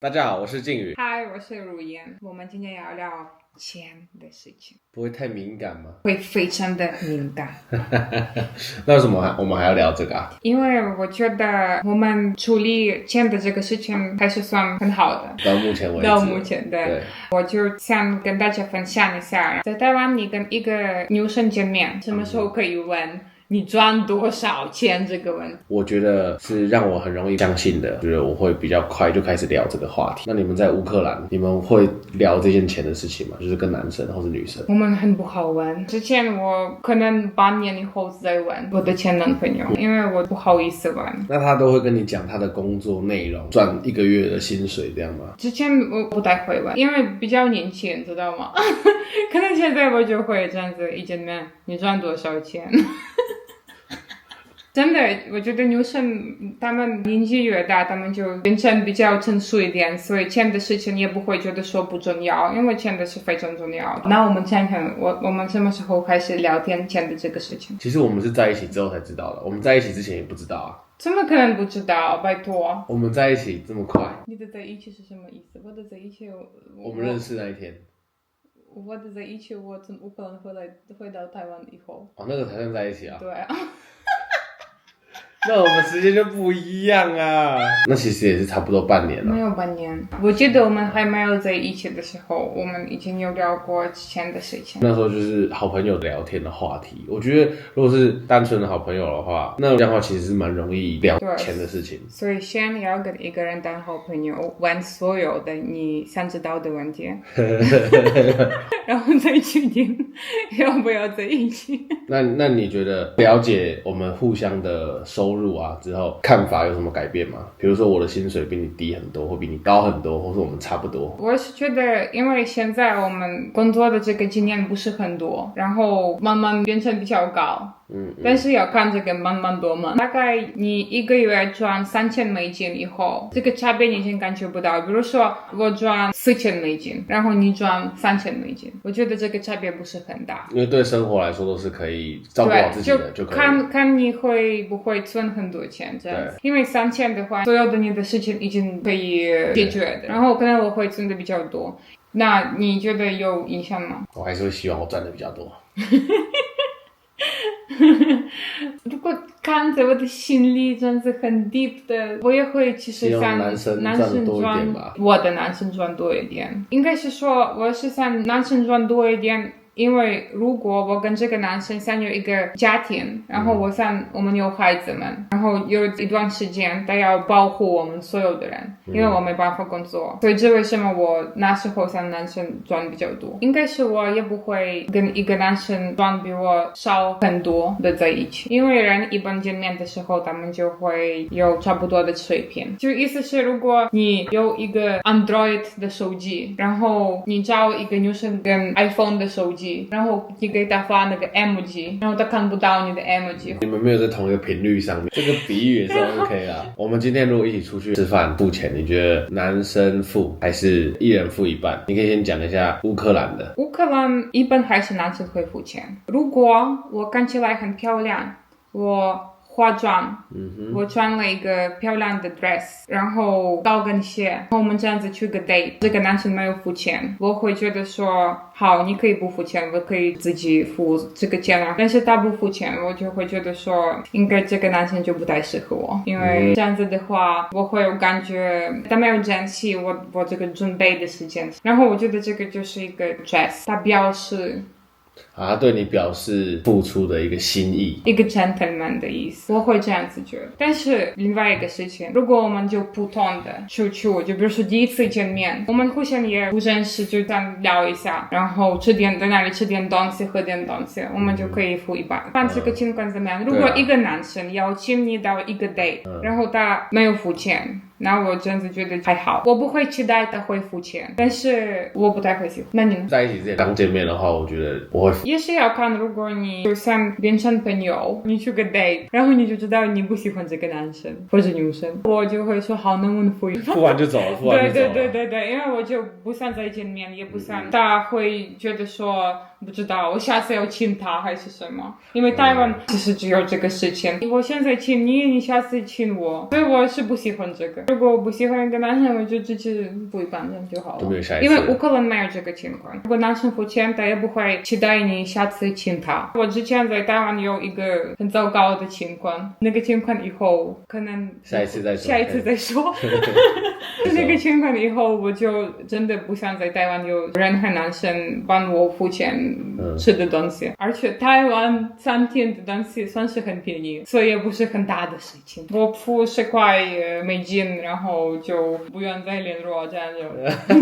大家好，我是靖宇。嗨，我是如烟。我们今天要聊钱的事情，不会太敏感吗？会非常的敏感。那为什么我们还要聊这个啊？因为我觉得我们处理钱的这个事情还是算很好的。到目前为止，到目前对，我就想跟大家分享一下，在台湾你跟一个女生见面，什么时候可以问你赚多少钱这个问题？我觉得是让我很容易相信的，觉得我会比较快就开始聊这个话题。那你们在乌克兰，你们会聊这件钱的事情吗？就是跟男生或是女生？我们很不好问。之前我可能8年以后再问我的前男朋友，因为我不好意思问。那他都会跟你讲他的工作内容，赚1个月的薪水这样吗？之前我不太会问，因为比较年轻，知道吗？可能现在我就会这样子，一见面你赚多少钱？真的，我觉得女生她们年纪越大，她们就变成比较成熟一点，所以钱的事情也不会觉得说不重要，因为钱的是非常重要的。那我们想想，我们什么时候开始聊天钱的这个事情？其实我们是在一起之后才知道的，我们在一起之前也不知道啊。怎么可能不知道？拜托，我们在一起这么快，你的在一起是什么意思？我的在一起，我们认识那一天，我的在一起，我从乌克兰回到台湾以后，哦，那个才算在一起啊。对啊。那我们时间就不一样啊。那其实也是差不多半年了。没有半年，我记得我们还没有在一起的时候，我们已经有聊过钱的事情。那时候就是好朋友聊天的话题。我觉得如果是单纯的好朋友的话，那这样的话其实是蛮容易聊钱的事情。所以先要跟一个人当好朋友，问所有的你想知道的问题，然后再决定要不要在一起。那你觉得了解我们互相的收入啊之后，看法有什么改变吗？比如说我的薪水比你低很多，或比你高很多，或是我们差不多？我是觉得，因为现在我们工作的这个经验不是很多，然后慢慢变成比较高。但是要看这个慢慢多嘛。大概你1个月赚$3000以后，这个差别你已经感觉不到。比如说我赚$4000，然后你赚$3000，我觉得这个差别不是很大。因为对生活来说都是可以照顾好自己的就可以。看你会不会存很多钱这样子。因为3000的话，所有的你的事情已经可以解决的。然后可能我会存的比较多。那你觉得有影响吗？我还是会希望我赚的比较多。如果看着我的心里这样子很 deep 的，我也会其实想男生赚多一点吧。我的男生赚多一点，应该是说我是想男生赚多一点。因为如果我跟这个男生想有一个家庭，然后我想我们有孩子们，然后有一段时间他要保护我们所有的人，因为我没办法工作，所以这为什么我那时候想男生赚比较多。应该是我也不会跟一个男生赚比我少很多的在一起，因为人一般见面的时候他们就会有差不多的水平。就意思是如果你有一个 Android 的手机，然后你找一个女生跟 iPhone 的手机，然后你给他发那个 emoji， 然后他看不到你的 emoji。你们没有在同一个频率上面，这个比喻也是 OK 啦。我们今天如果一起出去吃饭付钱，你觉得男生付还是一人付一半？你可以先讲一下乌克兰的。乌克兰一般还是男生会付钱。如果我看起来很漂亮，我化妆，我穿了一个漂亮的 dress， 然后高跟鞋，然后我们这样子去个 date， 这个男生没有付钱，我会觉得说好，你可以不付钱，我可以自己付这个钱啊。但是他不付钱，我就会觉得说应该这个男生就不太适合我，因为这样子的话我会有感觉他没有珍惜我这个准备的时间。然后我觉得这个就是一个 dress， 他表示他对你表示付出的一个心意，一个 gentleman 的意思，我会这样子觉得。但是另外一个事情，如果我们就普通的出去，就比如说第一次见面，我们互相也不认识，就这样聊一下，然后在那里吃点东西，喝点东西，我们就可以付一半。看这个情况怎么样？如果一个男生邀请你到一个 date，然后他没有付钱，那我真的觉得还好，我不会期待他会付钱，但是我不太会喜欢。那你呢？在一起之前刚见面的话，我觉得我会付，也是要看，如果你就想变成朋友，你去个 date， 然后你就知道你不喜欢这个男生或者女生，我就会说好，能不能付一付完就走了，付完就走了。对，因为我就不想再见面，也不想他会觉得说不知道我下次要亲他还是什么，因为台湾其实只有这个事情，我现在亲你，你下次亲我，所以我是不喜欢这个。如果我不喜欢一个男生，我就直接付一半这样就好了，就没有下一次。因为乌克兰没有这个情况，如果男生付钱，他也不会期待你下次亲他。我之前在台湾有一个很糟糕的情况，那个情况以后可能下一次再说。那个情况以后，我就真的不想在台湾有任何男生帮我付钱吃的东西，而且台湾餐厅的东西算是很便宜，所以也不是很大的事情。我付10块美金，然后就不用再联络，这样就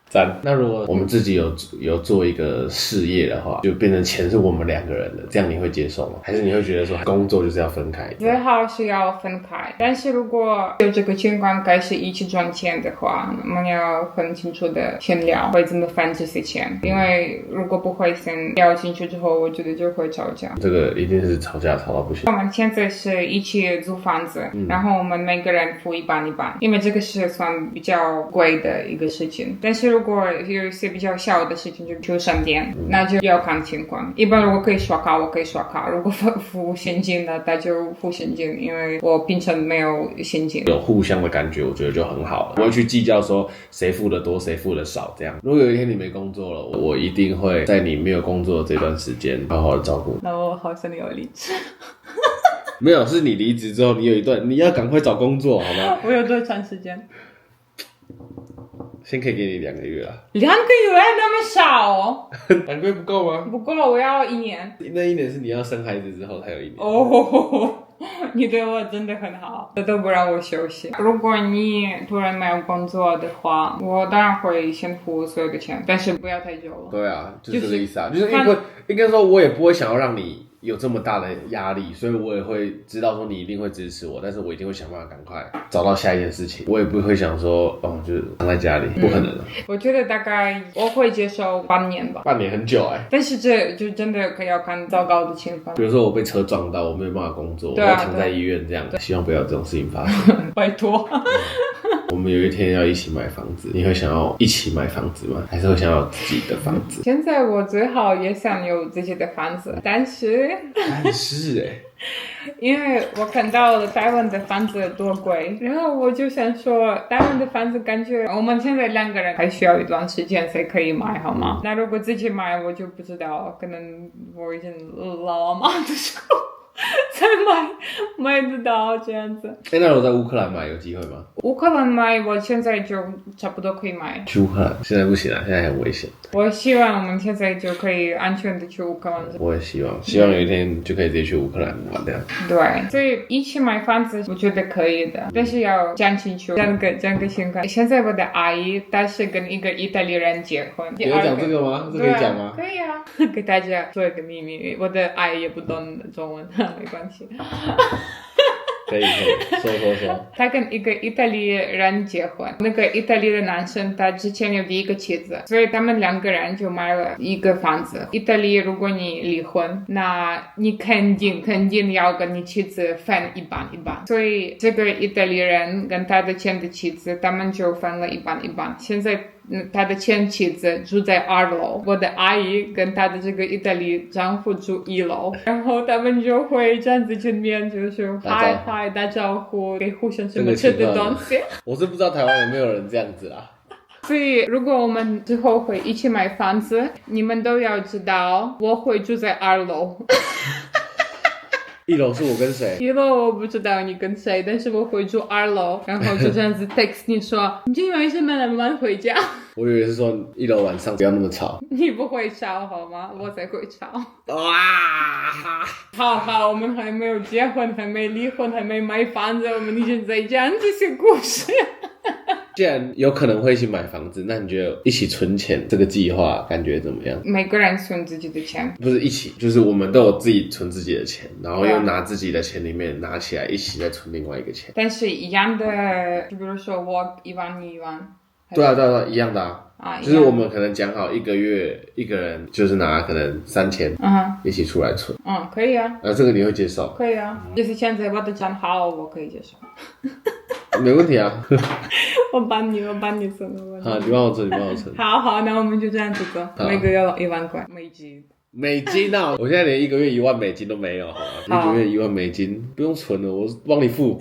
赞。那如果我们自己有做一个事业的话，就变成钱是我们2个人的，这样你会接受吗？还是你会觉得说工作就是要分开？最好是要分开，但是如果有这个情况开始一起赚钱的话，我们要很清楚的先聊会怎么分这些钱，因为如果不会先聊清楚之后，我觉得就会吵架。这个一定是吵架吵到不行。我们现在是一起租房子，然后我们每个人付一半，因为这个是算比较贵的一个事情，但是如果有一些比较小的事情就省点，那就要看情况。一般如果可以刷卡，我可以刷卡；如果付现金的，那就付现金，因为我平常没有现金。有互相的感觉，我觉得就很好了。不会去计较说谁付的多，谁付的少这样。如果有一天你没工作了，我一定会在你没有工作的这段时间好好的照顾你。那我好像有离职。没有，是你离职之后，你有一段你要赶快找工作，好吗？我有多长时间？先可以给你2个月啊。2个月那么少2个月不够吗？不够，我要1年。那1年是你要生孩子之后才有1年。哦，你对我真的很好，这都不让我休息。如果你突然没有工作的话，我当然会先付所有的钱，但是不要太久了。对啊，就是这个意思啊，就是应该说，我也不会想要让你有这么大的压力，所以我也会知道说你一定会支持我，但是我一定会想办法赶快找到下一件事情。我也不会想说就是躺在家里，不可能的。我觉得大概我会接受半年吧。半年很久但是这就真的可以要看糟糕的情况。比如说我被车撞到，我没有办法工作，我要躺在医院这样，希望不要有这种事情发生。拜托。我们有一天要一起买房子，你会想要一起买房子吗？还是会想要有自己的房子？现在我最好也想有自己的房子，但是因为我看到了台湾的房子多贵，然后我就想说，台湾的房子感觉我们现在2个人还需要一段时间才可以买，好吗？那如果自己买，我就不知道，可能我已经老妈的时候才买得到这样子。那如果在乌克兰买有机会吗？乌克兰买，我现在就差不多可以买。去乌克兰现在不行了，现在很危险。我希望我们现在就可以安全的去乌克兰。我也希望有一天就可以直接去乌克兰玩这样。对，所以一起买房子，我觉得可以的，但是要讲清楚这样个情况。现在我的阿姨她是跟一个意大利人结婚。你要讲这个吗？这可以讲吗？可以啊，给大家做一个秘密。我的阿姨也不懂中文，没关系。可以说。他跟一个意大利人结婚，那个意大利的男生他之前有第一个妻子，所以他们2个人就买了一个房子。意大利如果你离婚，那你肯定要跟你妻子分一半，所以这个意大利人跟他的前的妻子，他们就分了一半。现在他的前妻子住在2楼，我的阿姨跟她的这个意大利丈夫住1楼，然后他们就会这样子见面，就是嗨打招呼，给互相什么吃的东西。我是不知道台湾有没有人这样子啦。所以如果我们之后会一起买房子，你们都要知道我会住在2楼。1楼是我跟谁？1楼我不知道你跟谁，但是我会住2楼，然后就这样子 text 你说你今天为什么那么晚回家？我以为是说1楼晚上不要那么吵。你不会吵好吗？我才会吵。哇！好，我们还没有结婚，还没离婚，还没买房子，我们已经在讲这些故事。既然有可能会一起买房子，那你觉得一起存钱这个计划感觉怎么样？每个人存自己的钱，不是一起，就是我们都有自己存自己的钱，然后又拿自己的钱里面拿起来一起再存另外一个钱。但是一样的，就比如说我1万你1万，对啊，对啊，对啊，一样的啊。啊，就是我们可能讲好一个月一个人就是拿可能3000，一起出来存。可以啊。这个你会接受？可以啊，就是现在我都讲好，我可以接受。没问题啊。我帮你存。好，你帮我存，你帮我存。好，那我们就这样子做，每个月1万块美金啊！我现在连一个月1万美金都没有，好吧？一个月1万美金不用存了，我帮你付。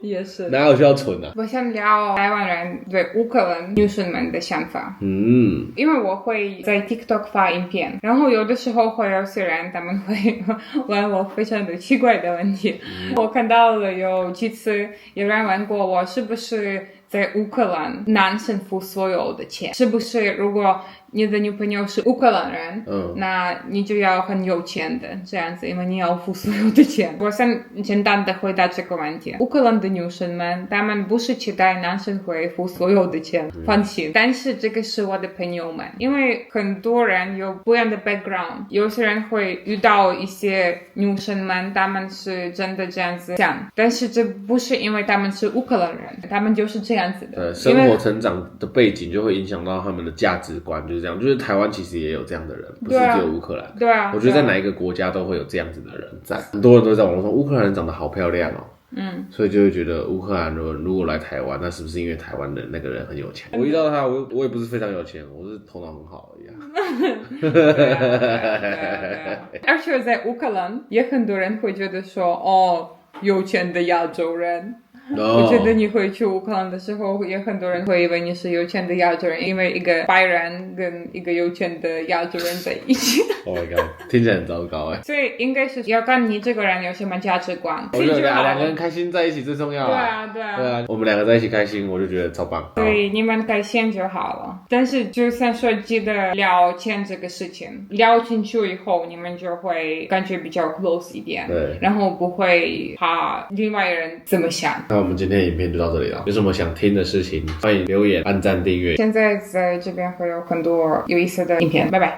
也是，哪有需要存啊？我想聊台湾人对乌克兰女生们的想法。因为我会在 TikTok 发影片，然后有的时候会有些人他们会问我非常的奇怪的问题。我看到了有几次有人问过我是不是在乌克兰男生付所有的钱，是不是如果你的女朋友是乌克兰人，那你就要很有钱的这样子，因为你要付所有的钱。我想简单的回答这个问题。乌克兰的女生们，她们不是期待男生会付所有的钱，放心。但是这个是我的朋友们，因为很多人有不一样的 background， 有些人会遇到一些女生们，她们是真的这样子想，但是这不是因为她们是乌克兰人，她们就是这样子的。生活成长的背景就会影响到他们的价值观，就是这样。就是台湾其实也有这样的人，不是只有乌克兰。对啊，我觉得在哪一个国家都会有这样子的人在。很多人都在网络上，乌克兰人长得好漂亮哦。所以就会觉得乌克兰人如果来台湾，那是不是因为台湾的那个人很有钱？我遇到他，我也不是非常有钱，我是头脑很好而已啊。而且在乌克兰也很多人会觉得说，有钱的亚洲人。我觉得你会去乌克兰的时候，也很多人会以为你是有钱的亚洲人，因为一个白人跟一个有钱的亚洲人在一起。Oh my god， 听起来很糟糕哎。所以应该是要看你这个人有什么价值观。我觉得两个人开心在一起最重要。对啊，我们两个在一起开心，我就觉得超棒。对，你们开心就好了。但是就像说记得聊钱这个事情，聊清楚以后，你们就会感觉比较 close 一点。对，然后不会怕另外人怎么想。那我们今天的影片就到这里了。有什么想听的事情，欢迎留言、按赞、订阅。现在在这边会有很多有意思的影片，拜拜。